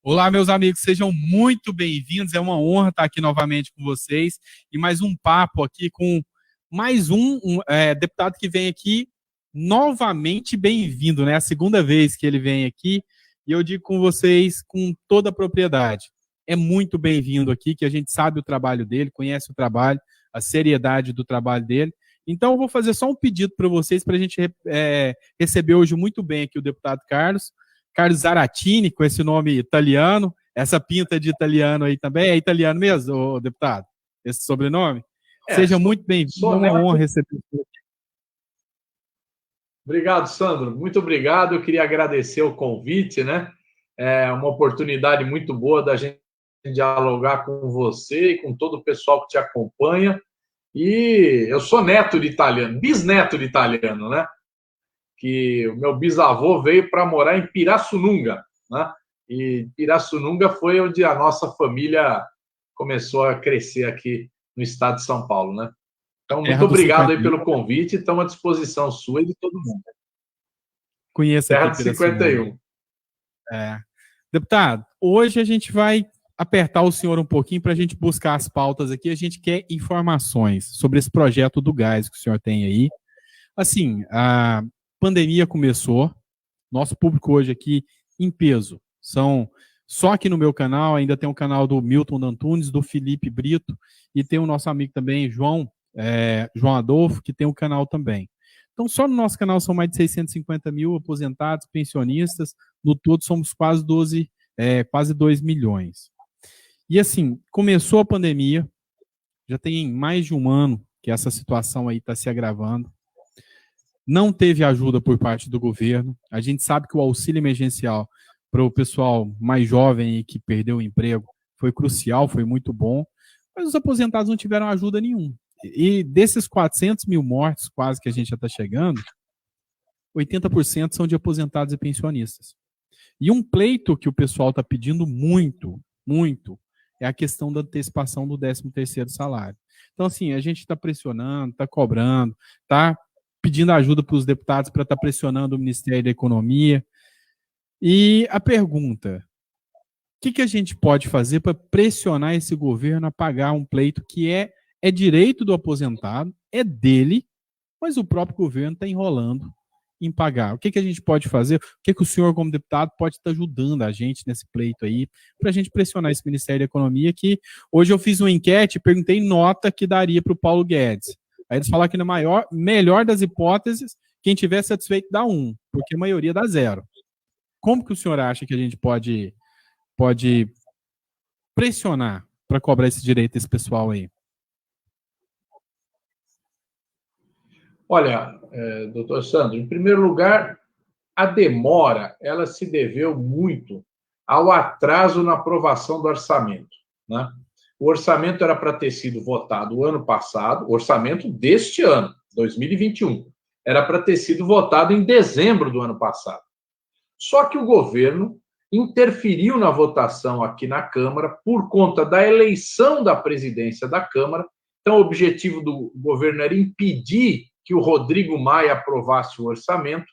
Olá, meus amigos, sejam muito bem-vindos. É uma honra estar aqui novamente com vocês e mais um papo aqui com mais um deputado que vem aqui novamente bem-vindo, né? A segunda vez que ele vem aqui e eu digo com vocês com toda a propriedade. É muito bem-vindo aqui, que a gente sabe o trabalho dele, conhece o trabalho, a seriedade do trabalho dele. Então, eu vou fazer só um pedido para vocês, para a gente receber hoje muito bem aqui o deputado Carlos Zaratini, com esse nome italiano, essa pinta de italiano aí também, é italiano mesmo, ô, deputado? Esse sobrenome? Seja muito bem-vindo, é uma honra receber você. Obrigado, Sandro, muito obrigado, eu queria agradecer o convite, né? É uma oportunidade muito boa da gente dialogar com você e com todo o pessoal que te acompanha, e eu sou neto de italiano, bisneto de italiano, né? Que o meu bisavô veio para morar em Pirassununga, né? E Pirassununga foi onde a nossa família começou a crescer aqui no estado de São Paulo, né? Então, muito obrigado aí pelo convite, estamos à disposição sua e de todo mundo. Conheço Terra aqui de 51. Deputado, hoje a gente vai apertar o senhor um pouquinho para a gente buscar as pautas aqui. A gente quer informações sobre esse projeto do gás que o senhor tem aí. Assim, a pandemia começou, nosso público hoje aqui em peso são, só aqui no meu canal, ainda tem um canal do Milton Antunes, do Felipe Brito, e tem o nosso amigo também, João Adolfo, que tem um canal também. Então, só no nosso canal são mais de 650 mil aposentados, pensionistas, no todo somos quase 2 milhões. E assim, começou a pandemia, já tem mais de um ano que essa situação aí está se agravando. Não teve ajuda por parte do governo. A gente sabe que o auxílio emergencial para o pessoal mais jovem e que perdeu o emprego foi crucial, foi muito bom, mas os aposentados não tiveram ajuda nenhuma. E desses 400 mil mortes, quase que a gente já está chegando, 80% são de aposentados e pensionistas. E um pleito que o pessoal está pedindo muito, muito, é a questão da antecipação do 13º salário. Então, assim, a gente está pressionando, está cobrando, está pedindo ajuda para os deputados para estar pressionando o Ministério da Economia. E a pergunta, o que a gente pode fazer para pressionar esse governo a pagar um pleito que é direito do aposentado, é dele, mas o próprio governo está enrolando em pagar? O que a gente pode fazer? O que o senhor, como deputado, pode estar ajudando a gente nesse pleito aí, para a gente pressionar esse Ministério da Economia, que hoje eu fiz uma enquete e perguntei nota que daria para o Paulo Guedes. Aí eles falaram que na melhor das hipóteses, quem tiver satisfeito dá 1, porque a maioria dá 0. Como que o senhor acha que a gente pode pressionar para cobrar esse direito desse pessoal aí? Olha, doutor Sandro, em primeiro lugar, a demora, ela se deveu muito ao atraso na aprovação do orçamento, né? O orçamento era para ter sido votado o ano passado, o orçamento deste ano, 2021, era para ter sido votado em dezembro do ano passado. Só que o governo interferiu na votação aqui na Câmara por conta da eleição da presidência da Câmara. Então, o objetivo do governo era impedir que o Rodrigo Maia aprovasse o orçamento,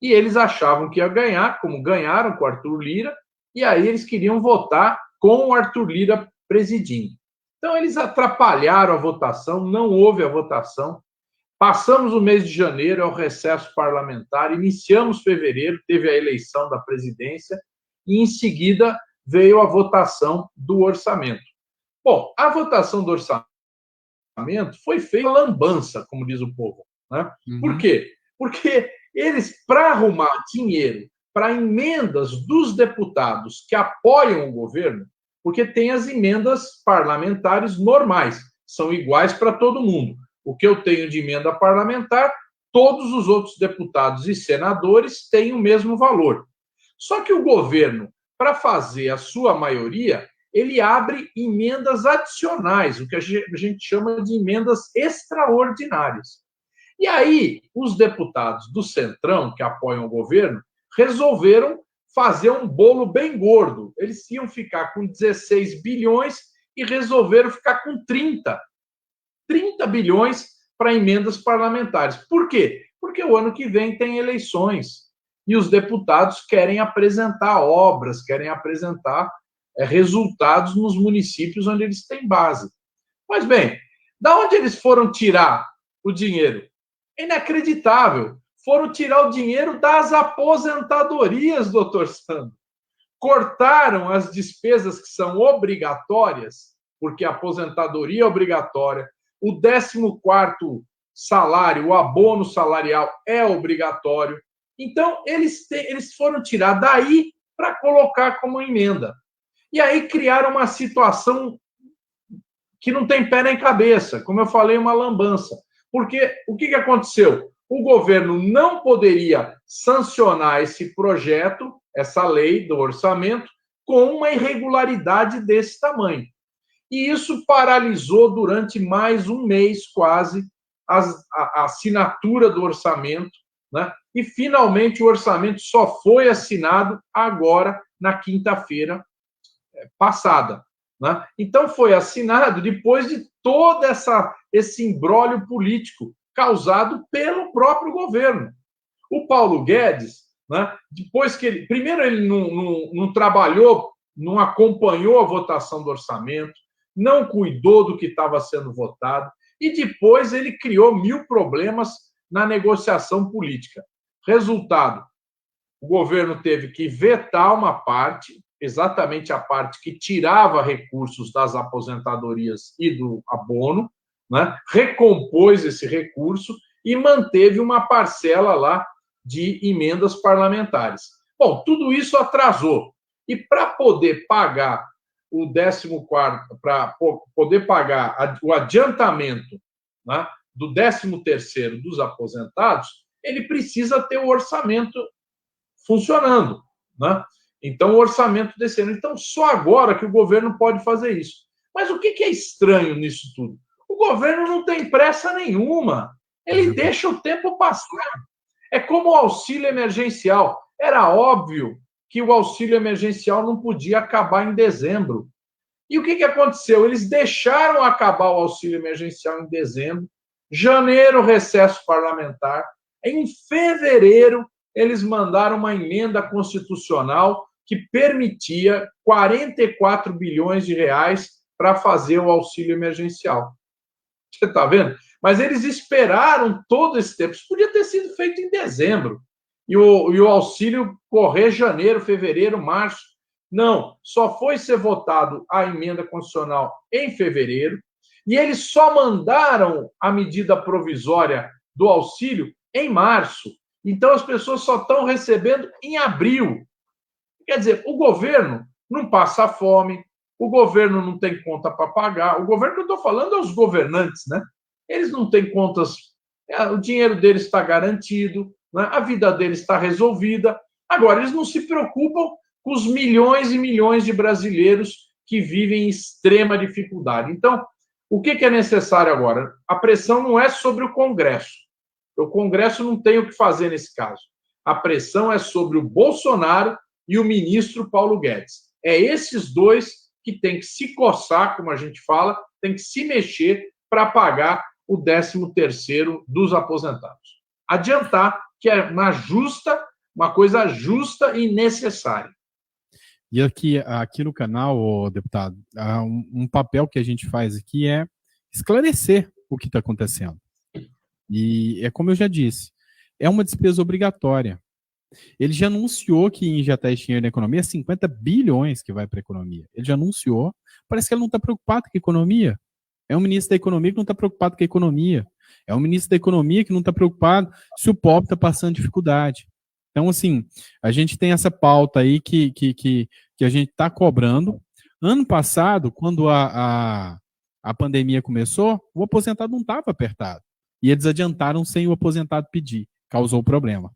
e eles achavam que ia ganhar, como ganharam com o Arthur Lira, e aí eles queriam votar com o Arthur Lira presidindo. Então, eles atrapalharam a votação, não houve a votação. Passamos o mês de janeiro, é o recesso parlamentar, iniciamos fevereiro, teve a eleição da presidência, e em seguida veio a votação do orçamento. Bom, a votação do orçamento foi feita lambança, como diz o povo, né? Por quê? Porque eles, para arrumar dinheiro para emendas dos deputados que apoiam o governo, porque tem as emendas parlamentares normais, são iguais para todo mundo. O que eu tenho de emenda parlamentar, todos os outros deputados e senadores têm o mesmo valor. Só que o governo, para fazer a sua maioria, ele abre emendas adicionais, o que a gente chama de emendas extraordinárias. E aí, os deputados do Centrão, que apoiam o governo, resolveram fazer um bolo bem gordo. Eles iam ficar com 16 bilhões e resolveram ficar com 30 bilhões para emendas parlamentares. Por quê? Porque o ano que vem tem eleições. e os deputados querem apresentar obras, querem apresentar resultados nos municípios onde eles têm base. Pois bem, da onde eles foram tirar o dinheiro? Inacreditável. Foram tirar o dinheiro das aposentadorias, doutor Sandro. Cortaram as despesas que são obrigatórias, porque a aposentadoria é obrigatória, o 14º salário, o abono salarial é obrigatório. Então, eles foram tirar daí para colocar como emenda. E aí criaram uma situação que não tem pé nem cabeça, como eu falei, uma lambança. Porque o que aconteceu? O governo não poderia sancionar esse projeto, essa lei do orçamento, com uma irregularidade desse tamanho. E isso paralisou durante mais um mês, quase, a assinatura do orçamento, né? E, finalmente, o orçamento só foi assinado agora, na quinta-feira passada. Né? Então, foi assinado depois de todo esse imbróglio político causado pelo próprio governo. O Paulo Guedes, né, depois que ele... Primeiro, ele não trabalhou, não acompanhou a votação do orçamento, não cuidou do que estava sendo votado, e depois ele criou 1000 problemas na negociação política. Resultado, o governo teve que vetar uma parte, exatamente a parte que tirava recursos das aposentadorias e do abono, né? Recompôs esse recurso e manteve uma parcela lá de emendas parlamentares. Bom, tudo isso atrasou. E para poder pagar o 14º, para poder pagar o adiantamento, né, do 13º dos aposentados, ele precisa ter o orçamento funcionando, né? Então, o orçamento descendo. Então, só agora que o governo pode fazer isso. Mas o que é estranho nisso tudo? O governo não tem pressa nenhuma. Ele deixa o tempo passar. É como o auxílio emergencial. Era óbvio que o auxílio emergencial não podia acabar em dezembro. E o que aconteceu? Eles deixaram acabar o auxílio emergencial em dezembro, janeiro, recesso parlamentar. Em fevereiro, eles mandaram uma emenda constitucional que permitia 44 bilhões de reais para fazer o auxílio emergencial. Você está vendo? Mas eles esperaram todo esse tempo. Isso podia ter sido feito em dezembro. E o auxílio correr janeiro, fevereiro, março. Não, só foi ser votado a emenda constitucional em fevereiro, e eles só mandaram a medida provisória do auxílio em março. Então, as pessoas só estão recebendo em abril. Quer dizer, o governo não passa fome, o governo não tem conta para pagar. O governo que eu estou falando é os governantes, né? Eles não têm contas, o dinheiro deles está garantido, né? A vida deles está resolvida. Agora, eles não se preocupam com os milhões e milhões de brasileiros que vivem em extrema dificuldade. Então, o que é necessário agora? A pressão não é sobre o Congresso. O Congresso não tem o que fazer nesse caso. A pressão é sobre o Bolsonaro e o ministro Paulo Guedes. É esses dois que têm que se coçar, como a gente fala, tem que se mexer para pagar o 13º dos aposentados. Adiantar que é uma coisa justa e necessária. E aqui no canal, deputado, um papel que a gente faz aqui é esclarecer o que está acontecendo. E é como eu já disse, é uma despesa obrigatória. Ele já anunciou que injetar esse dinheiro na economia é 50 bilhões que vai para a economia. Ele já anunciou. Parece que ele não está preocupado com a economia. É um ministro da economia que não está preocupado com a economia. É um ministro da economia que não está preocupado se o pobre está passando dificuldade. Então, assim, a gente tem essa pauta aí que a gente está cobrando. Ano passado, quando a pandemia começou, o aposentado não estava apertado. E eles adiantaram sem o aposentado pedir. Causou problema.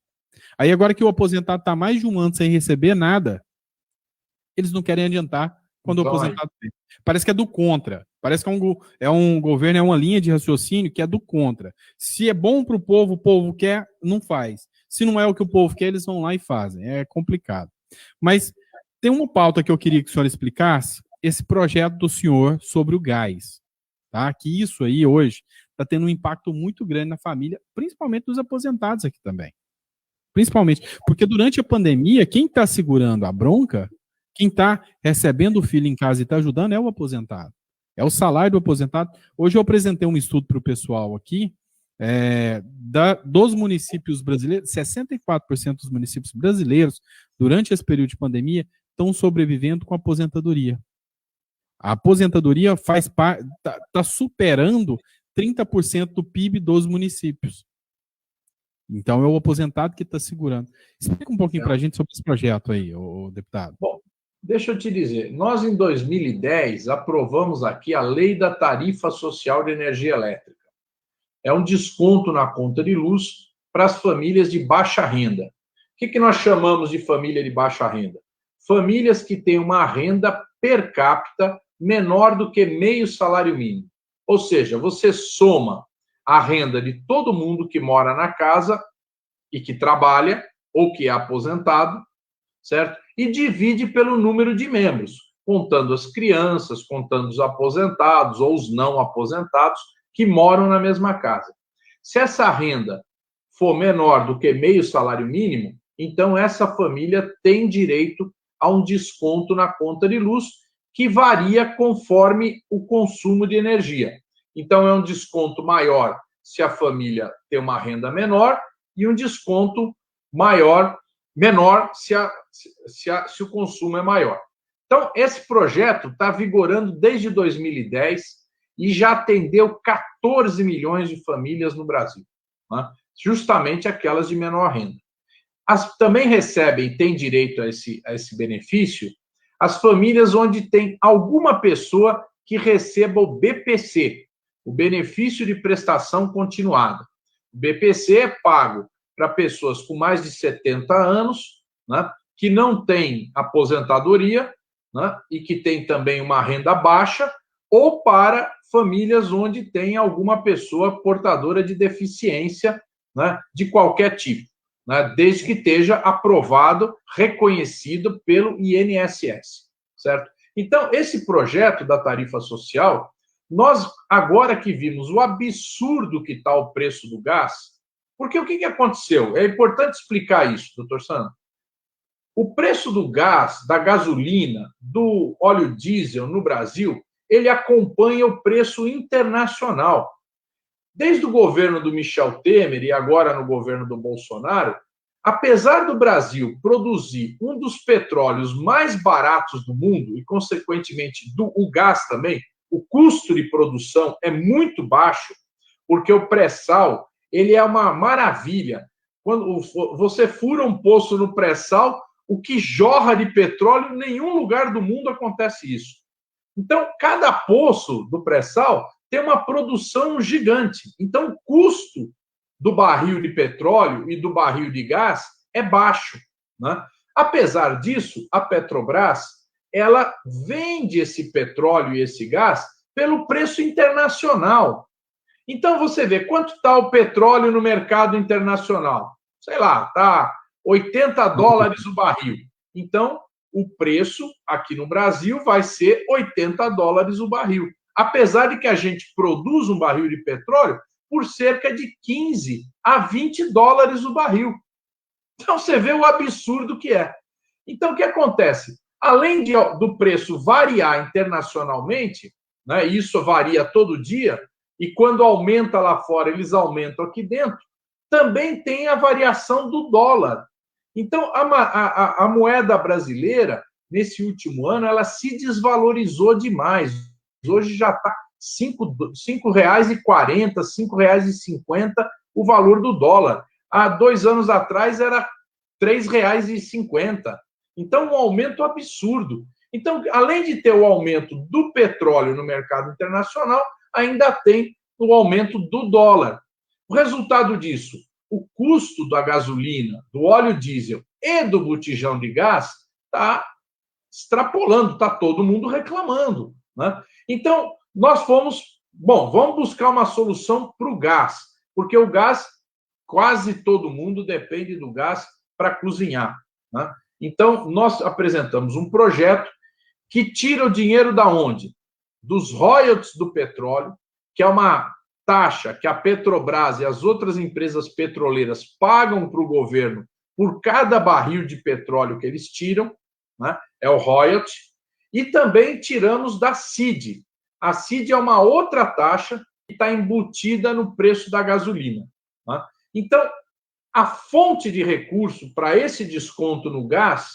Aí agora que o aposentado está mais de um ano sem receber nada, eles não querem adiantar quando então, o aposentado tem. Parece que é do contra. Parece que é um governo, é uma linha de raciocínio que é do contra. Se é bom para o povo quer, não faz. Se não é o que o povo quer, eles vão lá e fazem. É complicado. Mas tem uma pauta que eu queria que o senhor explicasse, esse projeto do senhor sobre o gás. Tá? Que isso aí hoje está tendo um impacto muito grande na família, principalmente dos aposentados aqui também. Principalmente, porque durante a pandemia, quem está segurando a bronca, quem está recebendo o filho em casa e está ajudando é o aposentado. É o salário do aposentado. Hoje eu apresentei um estudo para o pessoal aqui, dos municípios brasileiros, 64% dos municípios brasileiros, durante esse período de pandemia, estão sobrevivendo com aposentadoria. A aposentadoria está superando 30% do PIB dos municípios. Então, é o aposentado que está segurando. Explica um pouquinho para a gente sobre esse projeto aí, ô deputado. Bom, deixa eu te dizer, nós em 2010 aprovamos aqui a Lei da Tarifa Social de Energia Elétrica. É um desconto na conta de luz para as famílias de baixa renda. O que nós chamamos de família de baixa renda? Famílias que têm uma renda per capita menor do que meio salário mínimo. Ou seja, você soma a renda de todo mundo que mora na casa e que trabalha ou que é aposentado, certo? E divide pelo número de membros, contando as crianças, contando os aposentados ou os não aposentados que moram na mesma casa. Se essa renda for menor do que meio salário mínimo, então essa família tem direito a um desconto na conta de luz que varia conforme o consumo de energia. Então, é um desconto maior se a família tem uma renda menor e um desconto menor se o consumo é maior. Então, esse projeto está vigorando desde 2010 e já atendeu 14 milhões de famílias no Brasil, né? Justamente aquelas de menor renda. Também recebem, têm direito a esse benefício, as famílias onde tem alguma pessoa que receba o BPC, o benefício de prestação continuada. O BPC é pago para pessoas com mais de 70 anos, né, que não têm aposentadoria, né, e que têm também uma renda baixa, ou para famílias onde tem alguma pessoa portadora de deficiência, né, de qualquer tipo, né, desde que esteja aprovado, reconhecido pelo INSS, certo? Então, esse projeto da tarifa social, nós, agora que vimos o absurdo que está o preço do gás, porque o que aconteceu? É importante explicar isso, doutor Sandro. O preço do gás, da gasolina, do óleo diesel no Brasil, ele acompanha o preço internacional. Desde o governo do Michel Temer e agora no governo do Bolsonaro, apesar do Brasil produzir um dos petróleos mais baratos do mundo e, consequentemente, o gás também, o custo de produção é muito baixo, porque o pré-sal ele é uma maravilha. Quando você fura um poço no pré-sal, o que jorra de petróleo, em nenhum lugar do mundo acontece isso. Então, cada poço do pré-sal tem uma produção gigante. Então, o custo do barril de petróleo e do barril de gás é baixo, né? Apesar disso, a Petrobras, ela vende esse petróleo e esse gás pelo preço internacional. Então, você vê quanto está o petróleo no mercado internacional. Sei lá, está $80 o barril. Então, o preço aqui no Brasil vai ser $80 o barril. Apesar de que a gente produz um barril de petróleo por cerca de 15 a 20 dólares o barril. Então, você vê o absurdo que é. Então, o que acontece? Além do preço variar internacionalmente, né, isso varia todo dia, e quando aumenta lá fora, eles aumentam aqui dentro, também tem a variação do dólar. Então, a moeda brasileira, nesse último ano, ela se desvalorizou demais. Hoje já está R$ 5,40, R$ 5,50 o valor do dólar. Há 2 anos atrás era R$ 3,50. Então, um aumento absurdo. Então, além de ter o aumento do petróleo no mercado internacional, ainda tem o aumento do dólar. O resultado disso, o custo da gasolina, do óleo diesel e do botijão de gás está extrapolando, está todo mundo reclamando, né? Então, nós vamos buscar uma solução para o gás, porque o gás, quase todo mundo depende do gás para cozinhar, né? Então, nós apresentamos um projeto que tira o dinheiro da onde? Dos royalties do petróleo, que é uma taxa que a Petrobras e as outras empresas petroleiras pagam para o governo por cada barril de petróleo que eles tiram, né? É o royalty, e também tiramos da CID. A CID é uma outra taxa que está embutida no preço da gasolina, né? Então, a fonte de recurso para esse desconto no gás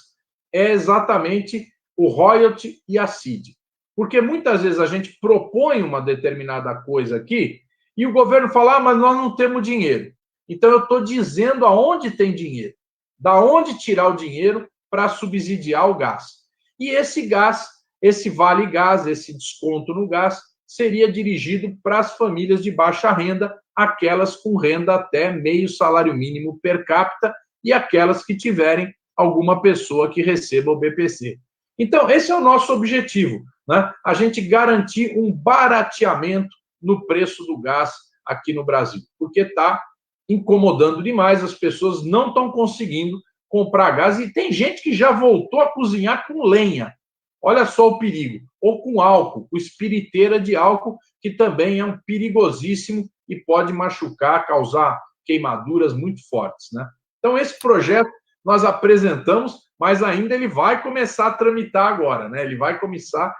é exatamente o royalty e a CID. Porque muitas vezes a gente propõe uma determinada coisa aqui e o governo fala, mas nós não temos dinheiro. Então, eu estou dizendo aonde tem dinheiro, da onde tirar o dinheiro para subsidiar o gás. E esse gás, esse vale gás, esse desconto no gás, seria dirigido para as famílias de baixa renda, aquelas com renda até meio salário mínimo per capita e aquelas que tiverem alguma pessoa que receba o BPC. Então, esse é o nosso objetivo, né? A gente garantir um barateamento no preço do gás aqui no Brasil, porque está incomodando demais, as pessoas não estão conseguindo comprar gás e tem gente que já voltou a cozinhar com lenha. Olha só o perigo. Ou com álcool, com espiriteira de álcool, que também é um perigosíssimo e pode machucar, causar queimaduras muito fortes, né? Então, esse projeto nós apresentamos, mas ainda ele vai começar a tramitar agora, né? Ele vai começar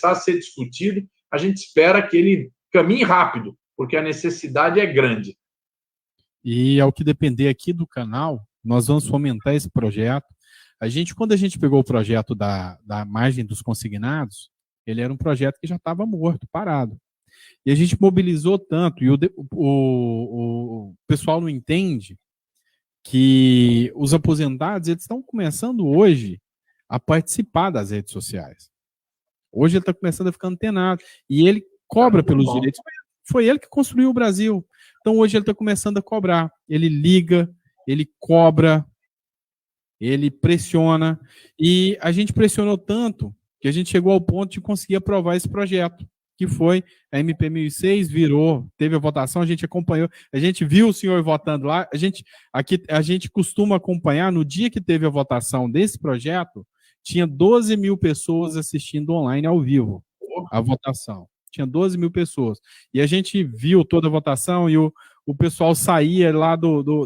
a ser discutido. A gente espera que ele caminhe rápido, porque a necessidade é grande. E ao que depender aqui do canal, nós vamos fomentar esse projeto. Quando a gente pegou o projeto da margem dos consignados, ele era um projeto que já estava morto, parado. E a gente mobilizou tanto, e o pessoal não entende que os aposentados eles estão começando hoje a participar das redes sociais. Hoje ele está começando a ficar antenado. E ele cobra pelos direitos. Foi ele que construiu o Brasil. Então hoje ele está começando a cobrar. Ele liga, ele cobra, ele pressiona. E a gente pressionou tanto que a gente chegou ao ponto de conseguir aprovar esse projeto, que foi a MP 1006, teve a votação, a gente acompanhou, a gente viu o senhor votando lá, a gente costuma acompanhar, no dia que teve a votação desse projeto, tinha 12 mil pessoas assistindo online ao vivo, a votação. Tinha 12 mil pessoas. E a gente viu toda a votação e o pessoal saía lá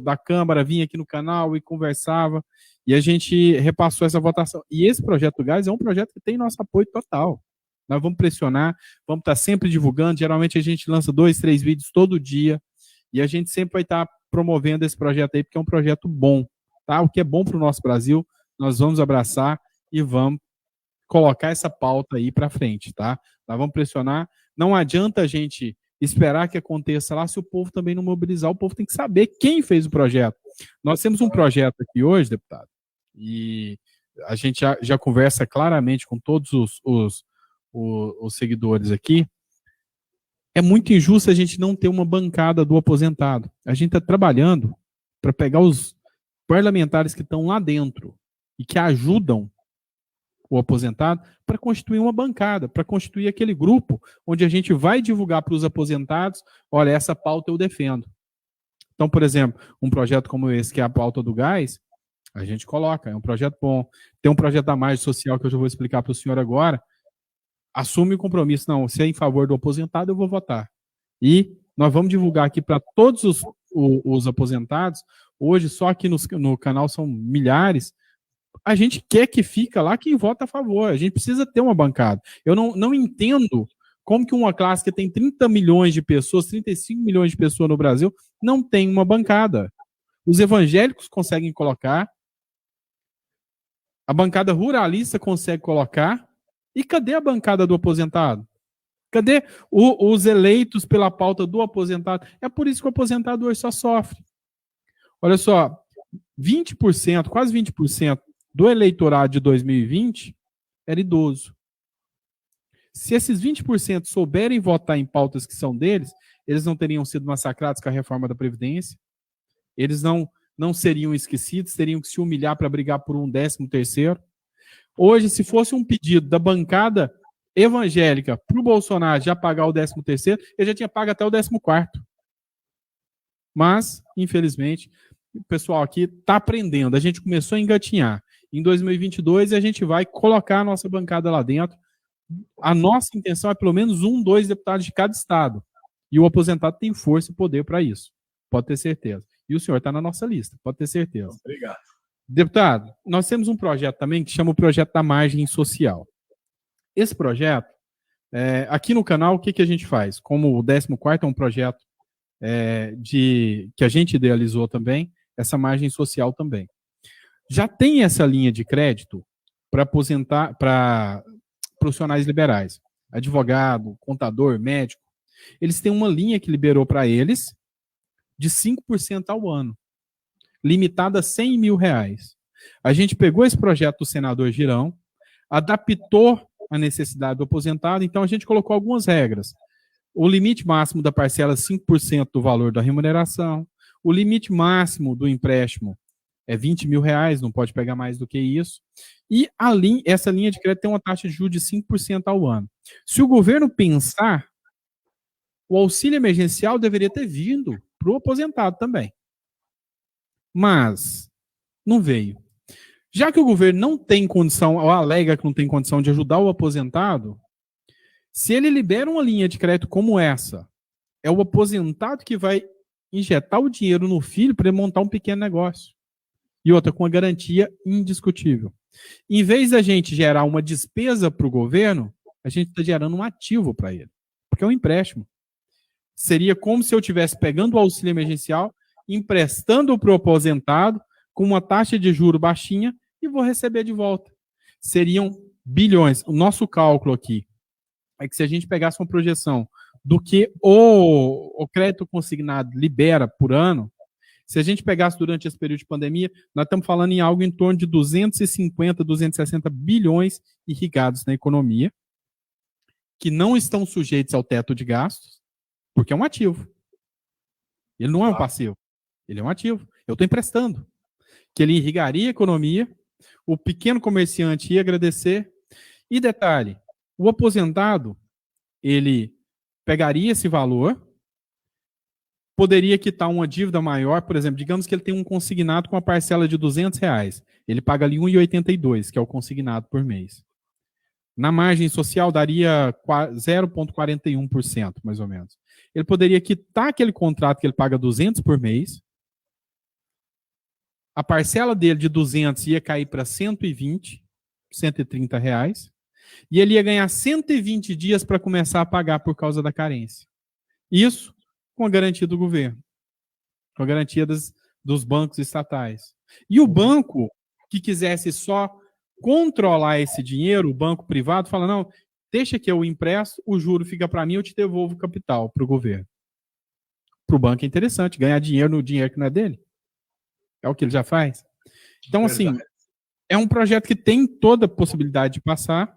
da Câmara, vinha aqui no canal e conversava, e a gente repassou essa votação. E esse projeto do gás é um projeto que tem nosso apoio total. Nós vamos pressionar, vamos estar sempre divulgando. Geralmente a gente lança 2, 3 vídeos todo dia e a gente sempre vai estar promovendo esse projeto aí, porque é um projeto bom, tá? O que é bom para o nosso Brasil, nós vamos abraçar e vamos colocar essa pauta aí para frente, tá? Nós vamos pressionar. Não adianta a gente esperar que aconteça lá se o povo também não mobilizar. O povo tem que saber quem fez o projeto. Nós temos um projeto aqui hoje, deputado, e a gente já conversa claramente com todos os seguidores aqui. É muito injusto a gente não ter uma bancada do aposentado. A gente está trabalhando para pegar os parlamentares que estão lá dentro e que ajudam o aposentado para constituir uma bancada, para constituir aquele grupo onde a gente vai divulgar para os aposentados, olha, essa pauta eu defendo. Então, por exemplo, um projeto como esse, que é a pauta do gás, a gente coloca, é um projeto bom. Tem um projeto da margem social que eu já vou explicar para o senhor agora. Assume o compromisso, não, se é em favor do aposentado, eu vou votar. E nós vamos divulgar aqui para todos os aposentados, hoje só aqui no canal são milhares, a gente quer que fica lá quem vota a favor, a gente precisa ter uma bancada. Eu não entendo como que uma classe que tem 30 milhões de pessoas, 35 milhões de pessoas no Brasil, não tem uma bancada. Os evangélicos conseguem colocar, a bancada ruralista consegue colocar, e cadê a bancada do aposentado? Cadê os eleitos pela pauta do aposentado? É por isso que o aposentado hoje só sofre. Olha só, 20%, quase 20% do eleitorado de 2020 era idoso. Se esses 20% souberem votar em pautas que são deles, eles não teriam sido massacrados com a reforma da Previdência, eles não seriam esquecidos, teriam que se humilhar para brigar por um 13º. Hoje, se fosse um pedido da bancada evangélica para o Bolsonaro já pagar o 13º, ele já tinha pago até o 14º. Mas, infelizmente, o pessoal aqui está aprendendo. A gente começou a engatinhar. Em 2022, a gente vai colocar a nossa bancada lá dentro. A nossa intenção é pelo menos 1, 2 deputados de cada estado. E o aposentado tem força e poder para isso. Pode ter certeza. E o senhor está na nossa lista, pode ter certeza. Obrigado. Deputado, nós temos um projeto também que chama o Projeto da Margem Social. Esse projeto, aqui no canal, o que a gente faz? Como o 14º é um projeto que a gente idealizou também, essa margem social também. Já tem essa linha de crédito para aposentar, para profissionais liberais, advogado, contador, médico. Eles têm uma linha que liberou para eles de 5% ao ano, limitada a R$100 mil. A gente pegou esse projeto do senador Girão, adaptou a necessidade do aposentado, então a gente colocou algumas regras. O limite máximo da parcela é 5% do valor da remuneração, o limite máximo do empréstimo é R$20 mil, não pode pegar mais do que isso, e essa linha de crédito tem uma taxa de juros de 5% ao ano. Se o governo pensar, o auxílio emergencial deveria ter vindo para o aposentado também. Mas não veio. Já que o governo não tem condição, ou alega que não tem condição de ajudar o aposentado, se ele libera uma linha de crédito como essa, é o aposentado que vai injetar o dinheiro no filho para ele montar um pequeno negócio. E outra, com uma garantia indiscutível. Em vez da gente gerar uma despesa para o governo, a gente está gerando um ativo para ele, porque é um empréstimo. Seria como se eu estivesse pegando o auxílio emergencial, emprestando para o aposentado, com uma taxa de juro baixinha, e vou receber de volta. Seriam bilhões. O nosso cálculo aqui é que se a gente pegasse uma projeção do que o crédito consignado libera por ano, se a gente pegasse durante esse período de pandemia, nós estamos falando em algo em torno de 250, 260 bilhões irrigados na economia, que não estão sujeitos ao teto de gastos, porque é um ativo. Ele não é um passivo, ele é um ativo. Eu estou emprestando. Que ele irrigaria a economia, o pequeno comerciante ia agradecer. E detalhe, o aposentado, ele pegaria esse valor, poderia quitar uma dívida maior, por exemplo, digamos que ele tem um consignado com uma parcela de R$200, ele paga ali R$1,82, que é o consignado por mês. Na margem social daria 0,41%, mais ou menos. Ele poderia quitar aquele contrato que ele paga R$200 por mês, a parcela dele de 200 ia cair para 120, R$130, e ele ia ganhar 120 dias para começar a pagar por causa da carência. Isso com a garantia do governo, com a garantia dos bancos estatais. E o banco que quisesse só controlar esse dinheiro, o banco privado, fala, não, deixa que eu empresto, o juro fica para mim, eu te devolvo o capital para o governo. Para o banco é interessante, ganhar dinheiro no dinheiro que não é dele. É o que ele já faz. Então, assim, é um projeto que tem toda a possibilidade de passar.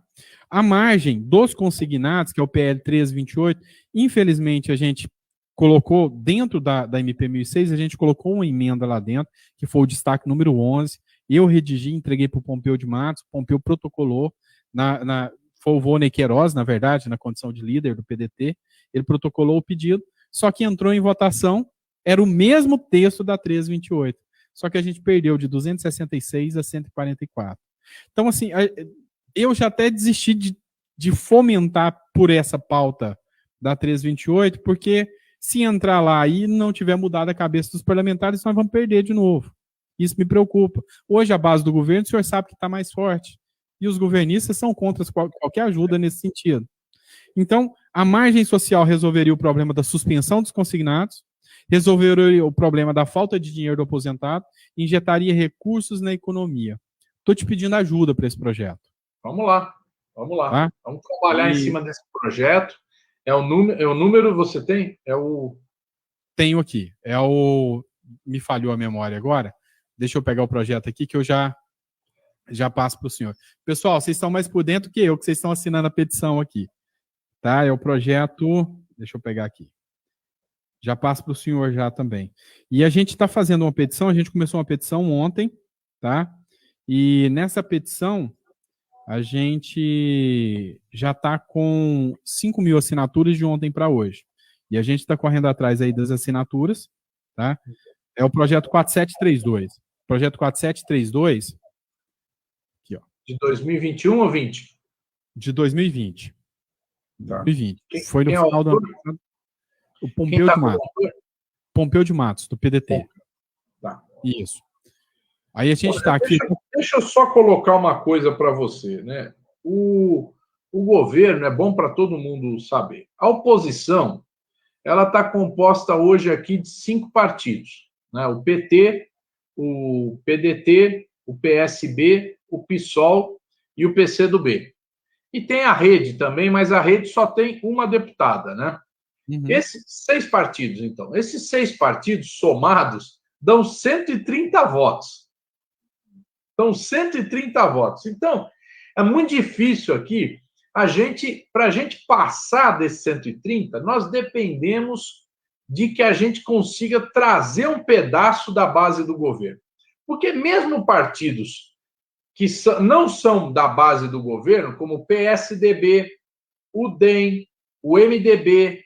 A margem dos consignados, que é o PL 1328, infelizmente a gente colocou dentro da MP 1006, a gente colocou uma emenda lá dentro, que foi o destaque número 11. Eu redigi, entreguei para o Pompeu de Matos, o Pompeu protocolou, foi o Vô Queiroz, na verdade, na condição de líder do PDT, ele protocolou o pedido, só que entrou em votação, era o mesmo texto da 1328. Só que a gente perdeu de 266 a 144. Então, assim, eu já até desisti de fomentar por essa pauta da 1328, porque se entrar lá e não tiver mudado a cabeça dos parlamentares, nós vamos perder de novo. Isso me preocupa. Hoje, a base do governo, o senhor sabe que está mais forte. E os governistas são contra qualquer ajuda nesse sentido. Então, a margem social resolveria o problema da suspensão dos consignados, resolveria o problema da falta de dinheiro do aposentado, injetaria recursos na economia. Estou te pedindo ajuda para esse projeto. Vamos lá. Tá? Vamos trabalhar em cima desse projeto. É o número você tem? Tenho aqui. Me falhou a memória agora. Deixa eu pegar o projeto aqui que eu já passo para o senhor. Pessoal, vocês estão mais por dentro que vocês estão assinando a petição aqui. Tá? É o projeto... Deixa eu pegar aqui. Já passo para o senhor já também. E a gente está fazendo uma petição, a gente começou uma petição ontem, tá? E nessa petição, a gente já está com 5 mil assinaturas de ontem para hoje. E a gente está correndo atrás aí das assinaturas, tá? É o projeto 4732. Projeto 4732, aqui, ó. De 2021 ou 20? De 2020. Tá. 2020. Foi no final do ano. O Pompeu de Matos. Pompeu de Matos, do PDT. Tá. Isso. Aí a gente está aqui... Deixa eu só colocar uma coisa para você, né? O governo é bom para todo mundo saber. A oposição, ela está composta hoje aqui de 5 partidos, né? O PT, o PDT, o PSB, o PSOL e o PCdoB. E tem a Rede também, mas a Rede só tem uma deputada, né? Uhum. Esses 6 partidos, então, esses 6 partidos somados dão 130 votos. Então, 130 votos. Então, é muito difícil aqui, para a gente passar desses 130, nós dependemos de que a gente consiga trazer um pedaço da base do governo. Porque mesmo partidos que não são da base do governo, como o PSDB, o DEM, o MDB,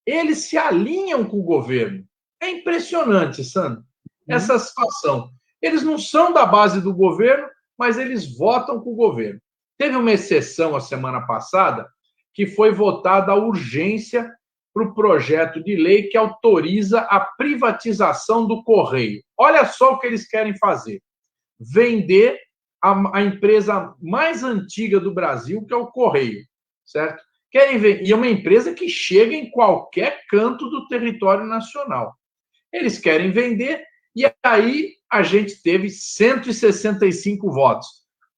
eles se alinham com o governo. É impressionante, Sandro, essa situação. Eles não são da base do governo, mas eles votam com o governo. Teve uma exceção a semana passada, que foi votada a urgência para o projeto de lei que autoriza a privatização do Correio. Olha só o que eles querem fazer. Vender a empresa mais antiga do Brasil, que é o Correio, certo? Querem ver, e é uma empresa que chega em qualquer canto do território nacional. Eles querem vender, e aí a gente teve 165 votos.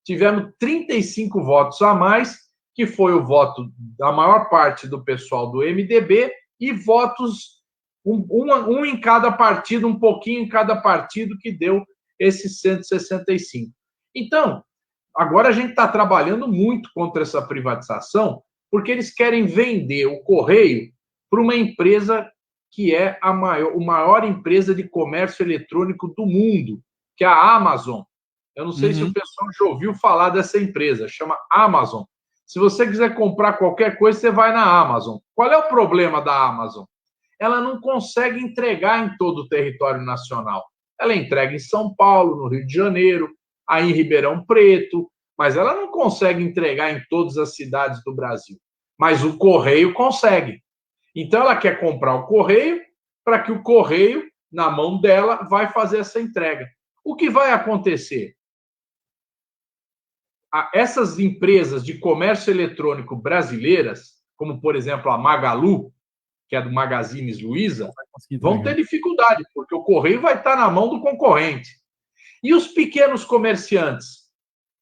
Tivemos 35 votos a mais, que foi o voto da maior parte do pessoal do MDB, e votos, um em cada partido, um pouquinho em cada partido, que deu esses 165. Então, agora a gente está trabalhando muito contra essa privatização, porque eles querem vender o Correio para uma empresa que é a maior empresa de comércio eletrônico do mundo, que é a Amazon. Eu não sei se o pessoal já ouviu falar dessa empresa, chama Amazon. Se você quiser comprar qualquer coisa, você vai na Amazon. Qual é o problema da Amazon? Ela não consegue entregar em todo o território nacional. Ela entrega em São Paulo, no Rio de Janeiro, aí em Ribeirão Preto, mas ela não consegue entregar em todas as cidades do Brasil. Mas o Correio consegue. Então, ela quer comprar o Correio para que o Correio, na mão dela, vai fazer essa entrega. O que vai acontecer? Essas empresas de comércio eletrônico brasileiras, como, por exemplo, a Magalu, que é do Magazine Luiza, vão ter dificuldade, porque o Correio vai estar na mão do concorrente. E os pequenos comerciantes?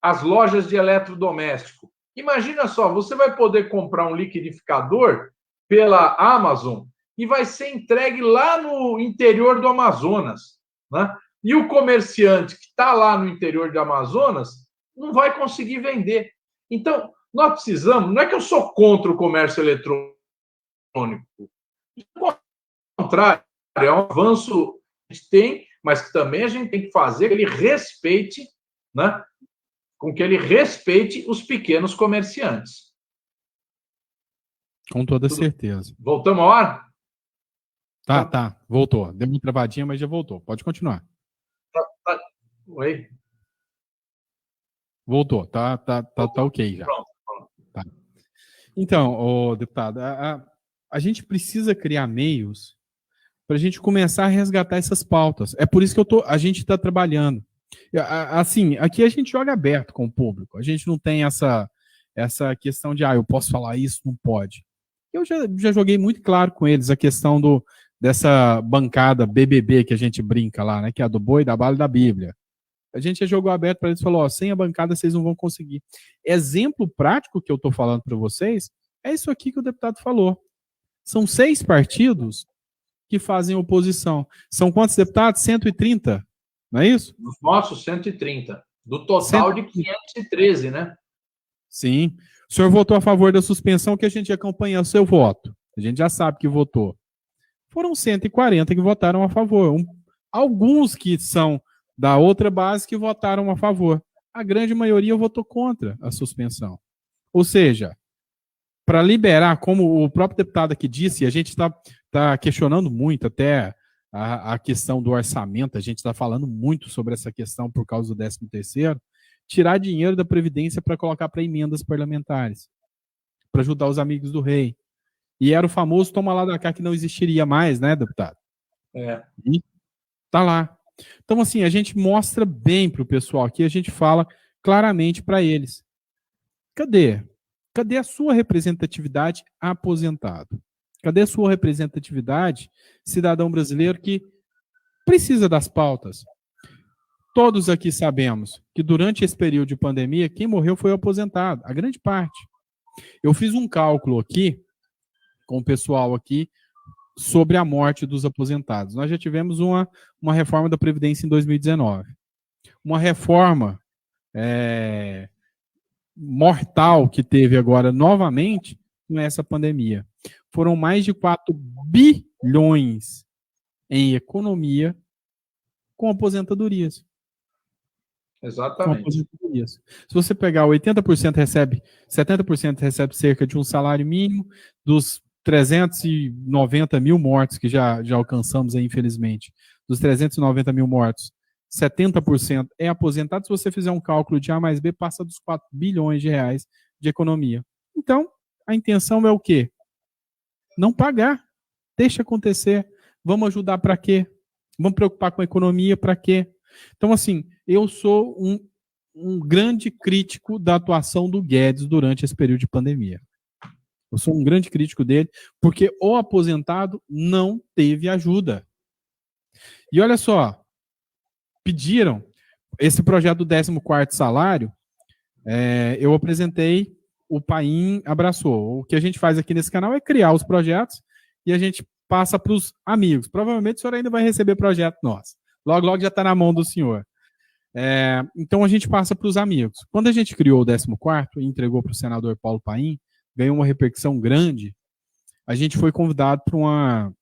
As lojas de eletrodoméstico. Imagina só, você vai poder comprar um liquidificador pela Amazon e vai ser entregue lá no interior do Amazonas, né? E o comerciante que está lá no interior do Amazonas não vai conseguir vender. Então, nós precisamos... Não é que eu sou contra o comércio eletrônico. Ao contrário, é um avanço que a gente tem, mas que também a gente tem que fazer que ele respeite, né? Com que ele respeite os pequenos comerciantes. Com toda certeza. Voltamos ao ar? Tá. Voltou. Deu uma travadinha, mas já voltou. Pode continuar. Oi? Voltou. Tá ok já. Pronto. Tá. Então, deputado, a gente precisa criar meios para a gente começar a resgatar essas pautas. É por isso que a gente está trabalhando. Assim, aqui a gente joga aberto com o público. A gente não tem essa questão de, eu posso falar isso, não pode. Eu já joguei muito claro com eles a questão dessa bancada BBB que a gente brinca lá, né? Que é a do boi, da bala e da Bíblia. A gente já jogou aberto para eles e falou, sem a bancada vocês não vão conseguir. Exemplo prático que eu estou falando para vocês é isso aqui que o deputado falou. São 6 partidos que fazem oposição. São quantos deputados? 130, não é isso? Dos nossos 130. Do total de 513, né? Sim. O senhor votou a favor da suspensão, que a gente acompanha o seu voto. A gente já sabe que votou. Foram 140 que votaram a favor. Alguns que são da outra base que votaram a favor. A grande maioria votou contra a suspensão. Ou seja, para liberar, como o próprio deputado aqui disse, a gente está questionando muito até a questão do orçamento, a gente está falando muito sobre essa questão por causa do 13º, tirar dinheiro da Previdência para colocar para emendas parlamentares, para ajudar os amigos do rei. E era o famoso toma lá da cá que não existiria mais, né, deputado? É. E tá lá. Então, assim, a gente mostra bem para o pessoal aqui, a gente fala claramente para eles. Cadê? Cadê a sua representatividade aposentado? Cadê a sua representatividade cidadão brasileiro que precisa das pautas? Todos aqui sabemos que durante esse período de pandemia, quem morreu foi o aposentado, a grande parte. Eu fiz um cálculo aqui com o pessoal aqui sobre a morte dos aposentados. Nós já tivemos uma reforma da Previdência em 2019. Uma reforma mortal que teve agora novamente com essa pandemia. Foram mais de 4 bilhões em economia com aposentadorias. Exatamente. Com aposentadorias. Se você pegar 80% recebe, 70% recebe cerca de um salário mínimo, dos 390 mil mortos que já alcançamos aí, infelizmente, dos 390 mil mortos, 70% é aposentado. Se você fizer um cálculo de A mais B, passa dos 4 bilhões de reais de economia. Então, a intenção é o quê? Não pagar. Deixa acontecer. Vamos ajudar para quê? Vamos preocupar com a economia para quê? Então, assim, eu sou um grande crítico da atuação do Guedes durante esse período de pandemia. Eu sou um grande crítico dele, porque o aposentado não teve ajuda. E olha só, pediram esse projeto do 14º salário, eu apresentei, o Paim abraçou. O que a gente faz aqui nesse canal é criar os projetos e a gente passa para os amigos. Provavelmente o senhor ainda vai receber projeto nosso. Logo, logo já está na mão do senhor. Então a gente passa para os amigos. Quando a gente criou o 14º e entregou para o senador Paulo Paim, ganhou uma repercussão grande, a gente foi convidado para uma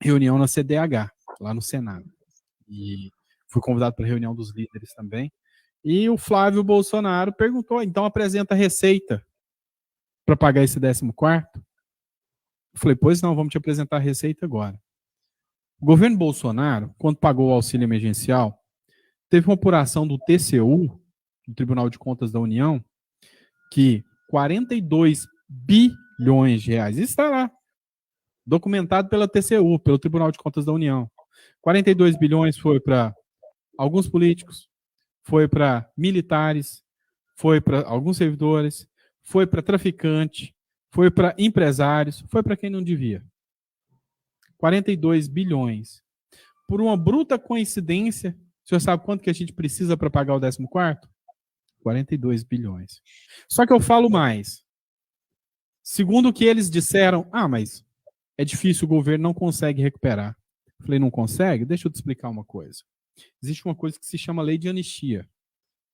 reunião na CDH, lá no Senado. E fui convidado para a reunião dos líderes também. E o Flávio Bolsonaro perguntou, então apresenta a receita para pagar esse 14º? Eu falei, pois não, vamos te apresentar a receita agora. O governo Bolsonaro, quando pagou o auxílio emergencial, teve uma apuração do TCU, do Tribunal de Contas da União, que 42 bilhões de reais, isso está lá, documentado pela TCU, pelo Tribunal de Contas da União. 42 bilhões foi para alguns políticos, foi para militares, foi para alguns servidores, foi para traficante, foi para empresários, foi para quem não devia. 42 bilhões. Por uma bruta coincidência, o senhor sabe quanto que a gente precisa para pagar o 14º? 42 bilhões. Só que eu falo mais. Segundo o que eles disseram, mas é difícil, o governo não consegue recuperar. Eu falei, não consegue? Deixa eu te explicar uma coisa. Existe uma coisa que se chama lei de anistia,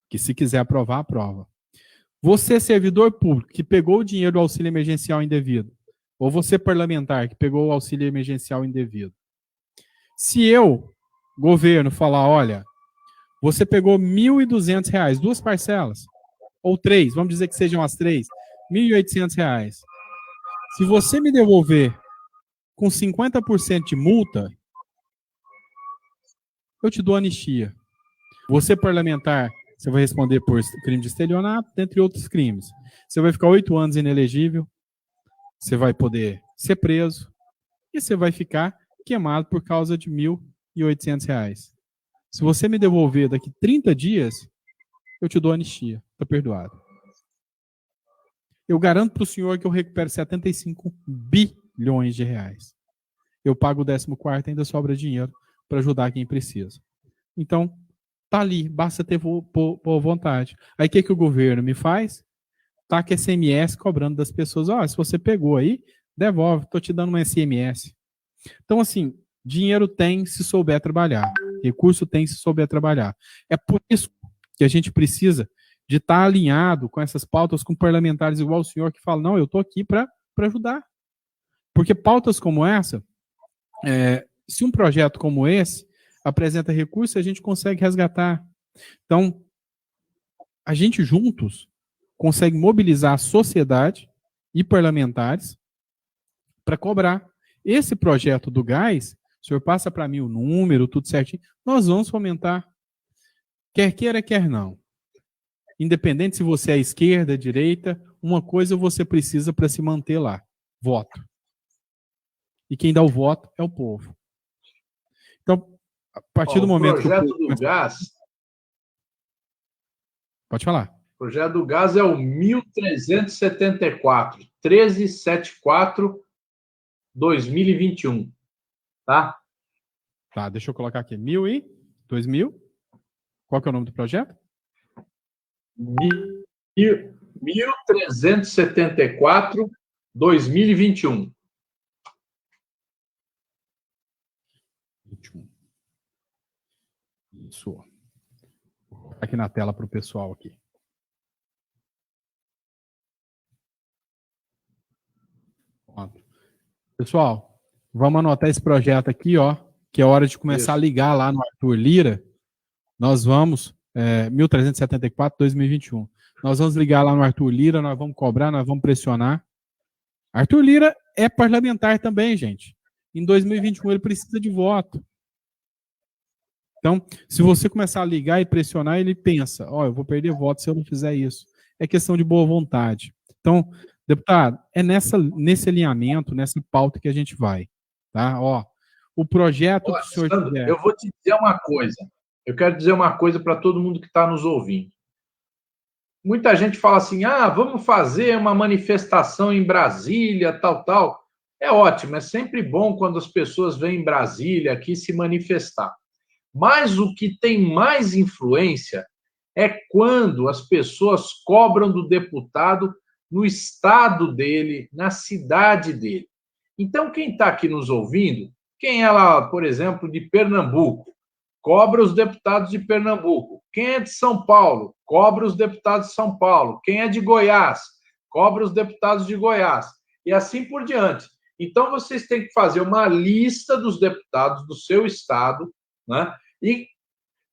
que se quiser aprovar, aprova. Você, servidor público, que pegou o dinheiro do auxílio emergencial indevido, ou você, parlamentar, que pegou o auxílio emergencial indevido, se eu, governo, falar, olha, você pegou R$ 1.200, 2 parcelas, ou 3, vamos dizer que sejam as 3, R$ 1.800. Se você me devolver com 50% de multa, eu te dou anistia. Você, parlamentar, você vai responder por crime de estelionato, dentre outros crimes. Você vai ficar 8 anos inelegível, você vai poder ser preso e você vai ficar queimado por causa de R$ 1.800. Se você me devolver daqui 30 dias, eu te dou anistia, está perdoado. Eu garanto para o senhor que eu recupero 75 bilhões de reais. Eu pago o 14º e ainda sobra dinheiro para ajudar quem precisa. Então, tá ali, basta ter boa vontade. Aí o que o governo me faz? Taca SMS cobrando das pessoas. Se você pegou aí, devolve, tô te dando uma SMS. Então, assim, dinheiro tem se souber trabalhar. Recurso tem se souber trabalhar. É por isso que a gente precisa de estar alinhado com essas pautas, com parlamentares igual o senhor que fala, não, eu tô aqui para ajudar. Porque pautas como essa, se um projeto como esse apresenta recursos, a gente consegue resgatar. Então, a gente juntos consegue mobilizar a sociedade e parlamentares para cobrar. Esse projeto do gás, o senhor passa para mim o número, tudo certinho, nós vamos fomentar. Quer queira, quer não. Independente se você é esquerda, direita, uma coisa você precisa para se manter lá: voto. E quem dá o voto é o povo. Então, A partir do momento que o projeto do gás... Pode falar. O projeto do gás é o 1374, 1374, 2021, tá? Tá, deixa eu colocar aqui. 2000? Qual que é o nome do projeto? 1374, 2021. Isso. Vou colocar aqui na tela para o pessoal aqui. Pronto. Pessoal, vamos anotar esse projeto aqui, ó, que é hora de começar a ligar lá no Arthur Lira. Nós vamos, 1374, 2021. Nós vamos ligar lá no Arthur Lira, nós vamos cobrar, nós vamos pressionar. Arthur Lira é parlamentar também, gente. Em 2021 ele precisa de voto. Então, se você começar a ligar e pressionar, ele pensa, ó, eu vou perder voto se eu não fizer isso. É questão de boa vontade. Então, deputado, é nesse alinhamento, nessa pauta que a gente vai, tá? Ó, o projeto que o senhor Sandro, eu vou te dizer uma coisa. Eu quero dizer uma coisa para todo mundo que está nos ouvindo. Muita gente fala assim, vamos fazer uma manifestação em Brasília, tal. É ótimo, é sempre bom quando as pessoas vêm em Brasília aqui se manifestar. Mas o que tem mais influência é quando as pessoas cobram do deputado no estado dele, na cidade dele. Então, quem está aqui nos ouvindo, quem é lá, por exemplo, de Pernambuco, cobra os deputados de Pernambuco. Quem é de São Paulo, cobra os deputados de São Paulo. Quem é de Goiás, cobra os deputados de Goiás. E assim por diante. Então, vocês têm que fazer uma lista dos deputados do seu estado, né? E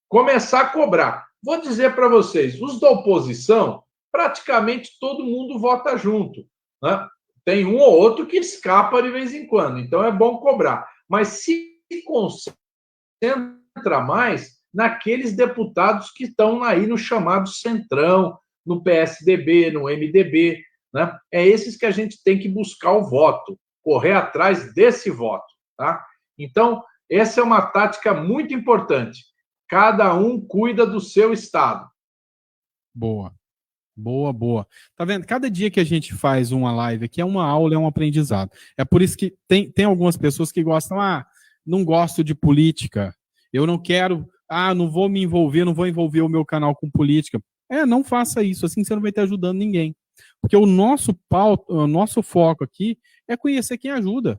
começar a cobrar. Vou dizer para vocês, os da oposição, praticamente todo mundo vota junto, né? Tem um ou outro que escapa de vez em quando, então é bom cobrar. Mas se concentra mais naqueles deputados que estão aí no chamado Centrão, no PSDB, no MDB, né? É esses que a gente tem que buscar o voto, correr atrás desse voto, tá? Então, essa é uma tática muito importante. Cada um cuida do seu estado. Boa. Tá vendo? Cada dia que a gente faz uma live aqui é uma aula, é um aprendizado. É por isso que tem algumas pessoas que gostam, não gosto de política, eu não quero, não vou me envolver, não vou envolver o meu canal com política. Não faça isso, assim você não vai estar ajudando ninguém. Porque o nosso foco aqui é conhecer quem ajuda.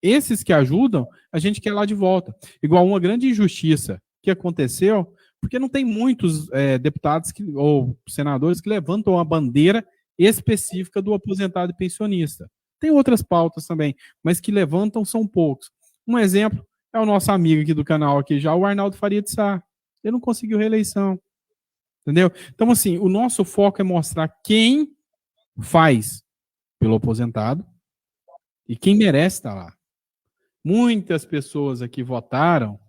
Esses que ajudam, a gente quer lá de volta. Igual uma grande injustiça que aconteceu, porque não tem muitos deputados ou senadores que levantam a bandeira específica do aposentado e pensionista. Tem outras pautas também, mas que levantam são poucos. Um exemplo é o nosso amigo aqui do canal, aqui já, o Arnaldo Faria de Sá. Ele não conseguiu reeleição. Entendeu? Então, assim, o nosso foco é mostrar quem faz pelo aposentado e quem merece estar lá. Muitas pessoas aqui votaram.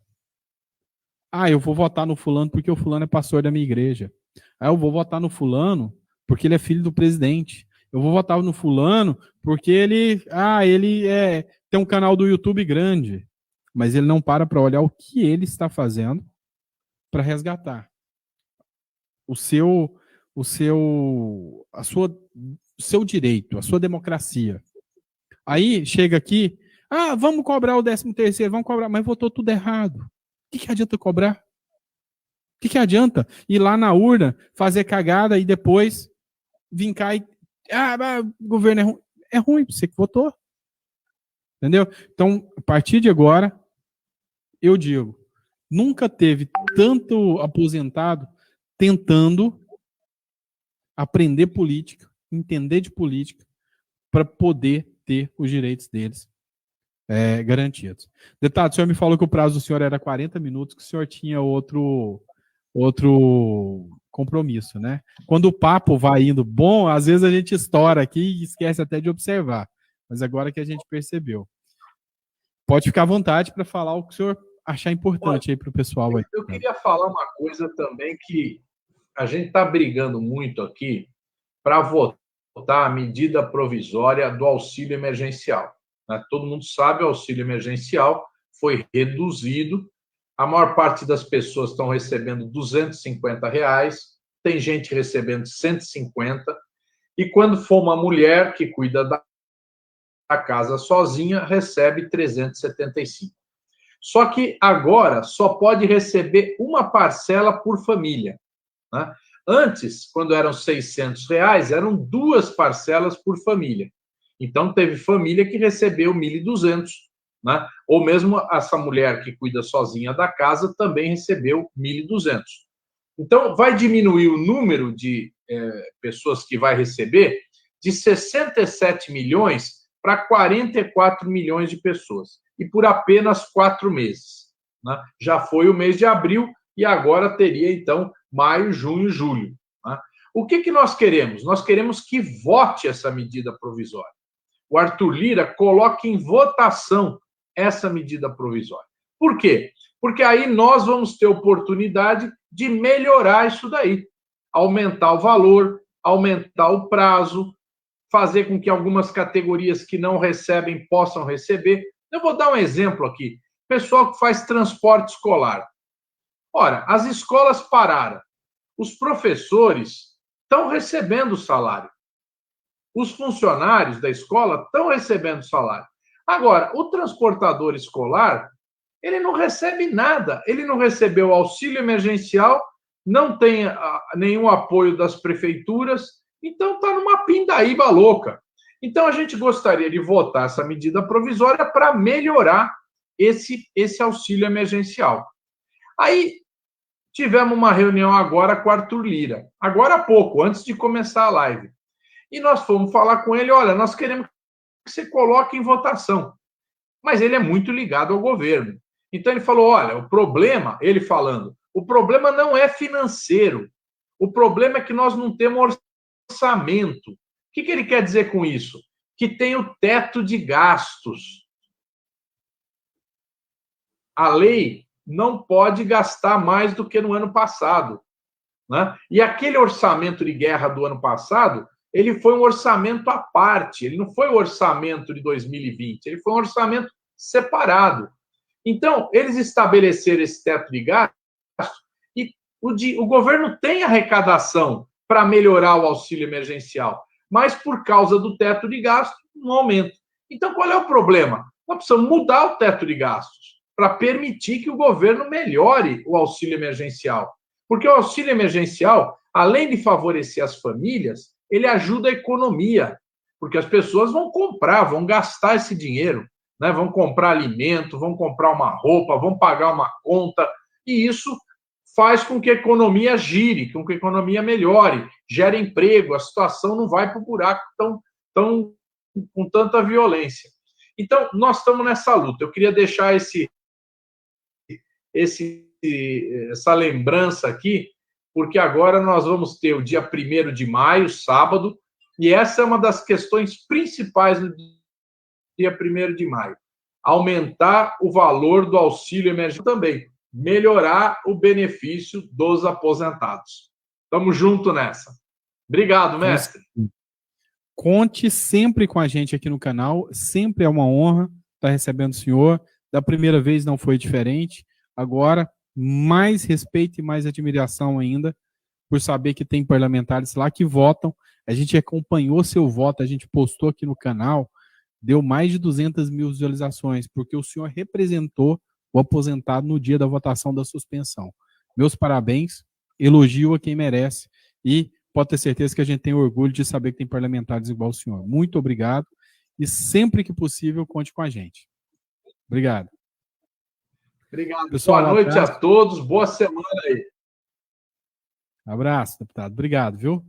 Eu vou votar no fulano porque o fulano é pastor da minha igreja. Eu vou votar no fulano porque ele é filho do presidente. Eu vou votar no fulano porque ele tem um canal do YouTube grande. Mas ele não para olhar o que ele está fazendo para resgatar o seu direito, a sua democracia. Aí chega aqui, vamos cobrar o 13º, vamos cobrar, mas votou tudo errado. O que adianta cobrar? O que adianta ir lá na urna, fazer cagada e depois vir cá e... o governo é ruim. É ruim, você que votou. Entendeu? Então, a partir de agora, eu digo, nunca teve tanto aposentado tentando aprender política, entender de política, para poder ter os direitos deles garantidos. Deputado, o senhor me falou que o prazo do senhor era 40 minutos, que o senhor tinha outro compromisso, né? Quando o papo vai indo bom, às vezes a gente estoura aqui e esquece até de observar. Mas agora que a gente percebeu. Pode ficar à vontade para falar o que o senhor achar importante aí para o pessoal. Eu queria falar uma coisa também que a gente está brigando muito aqui para votar a medida provisória do auxílio emergencial. Todo mundo sabe, o auxílio emergencial foi reduzido A maior parte das pessoas estão recebendo R$ 250, tem gente recebendo 150, e quando for uma mulher que cuida da casa sozinha, recebe 375. Só que agora só pode receber uma parcela por família, né? Antes, quando eram R$ 600, eram 2 parcelas por família. Então, teve família que recebeu 1.200, né? Ou mesmo essa mulher que cuida sozinha da casa também recebeu 1.200. Então, vai diminuir o número de pessoas que vai receber de 67 milhões para 44 milhões de pessoas. E por apenas 4 meses. Né? Já foi o mês de abril e agora teria, então, maio, junho, julho. Né? O que nós queremos? Nós queremos que vote essa medida provisória. O Arthur Lira coloque em votação essa medida provisória. Por quê? Porque aí nós vamos ter oportunidade de melhorar isso daí. Aumentar o valor, aumentar o prazo, fazer com que algumas categorias que não recebem possam receber. Eu vou dar um exemplo aqui. Pessoal que faz transporte escolar. Ora, as escolas pararam. Os professores estão recebendo salário. Os funcionários da escola estão recebendo salário. Agora, o transportador escolar, ele não recebe nada. Ele não recebeu auxílio emergencial, não tem nenhum apoio das prefeituras, então está numa pindaíba louca. Então, a gente gostaria de votar essa medida provisória para melhorar esse auxílio emergencial. Aí, tivemos uma reunião agora com o Arthur Lira, agora há pouco, antes de começar a live. E nós fomos falar com ele, olha, nós queremos que você coloque em votação. Mas ele é muito ligado ao governo. Então, ele falou, olha, o problema, ele falando, o problema não é financeiro. O problema é que nós não temos orçamento. O que ele quer dizer com isso? Que tem o teto de gastos. A lei não pode gastar mais do que no ano passado. Né? E aquele orçamento de guerra do ano passado, ele foi um orçamento à parte, ele não foi o orçamento de 2020, ele foi um orçamento separado. Então, eles estabeleceram esse teto de gastos e o governo tem arrecadação para melhorar o auxílio emergencial, mas por causa do teto de gastos, não aumenta. Então, qual é o problema? Nós precisamos mudar o teto de gastos para permitir que o governo melhore o auxílio emergencial. Porque o auxílio emergencial, além de favorecer as famílias, ele ajuda a economia, porque as pessoas vão comprar, vão gastar esse dinheiro, né? Vão comprar alimento, vão comprar uma roupa, vão pagar uma conta, e isso faz com que a economia gire, com que a economia melhore, gere emprego, a situação não vai para o buraco com tanta violência. Então, nós estamos nessa luta. Eu queria deixar essa lembrança aqui, porque agora nós vamos ter o dia 1º de maio, sábado, e essa é uma das questões principais do dia 1º de maio. Aumentar o valor do auxílio emergencial também, melhorar o benefício dos aposentados. Estamos juntos nessa. Obrigado, mestre. Conte sempre com a gente aqui no canal, sempre é uma honra estar recebendo o senhor. Da primeira vez não foi diferente, agora mais respeito e mais admiração ainda por saber que tem parlamentares lá que votam. A gente acompanhou seu voto, a gente postou aqui no canal, deu mais de 200 mil visualizações, porque o senhor representou o aposentado no dia da votação da suspensão. Meus parabéns, elogio a quem merece e pode ter certeza que a gente tem orgulho de saber que tem parlamentares igual o senhor. Muito obrigado e sempre que possível conte com a gente. Obrigado. Obrigado. Pessoal, boa noite a todos, boa semana aí. Abraço, deputado. Obrigado, viu?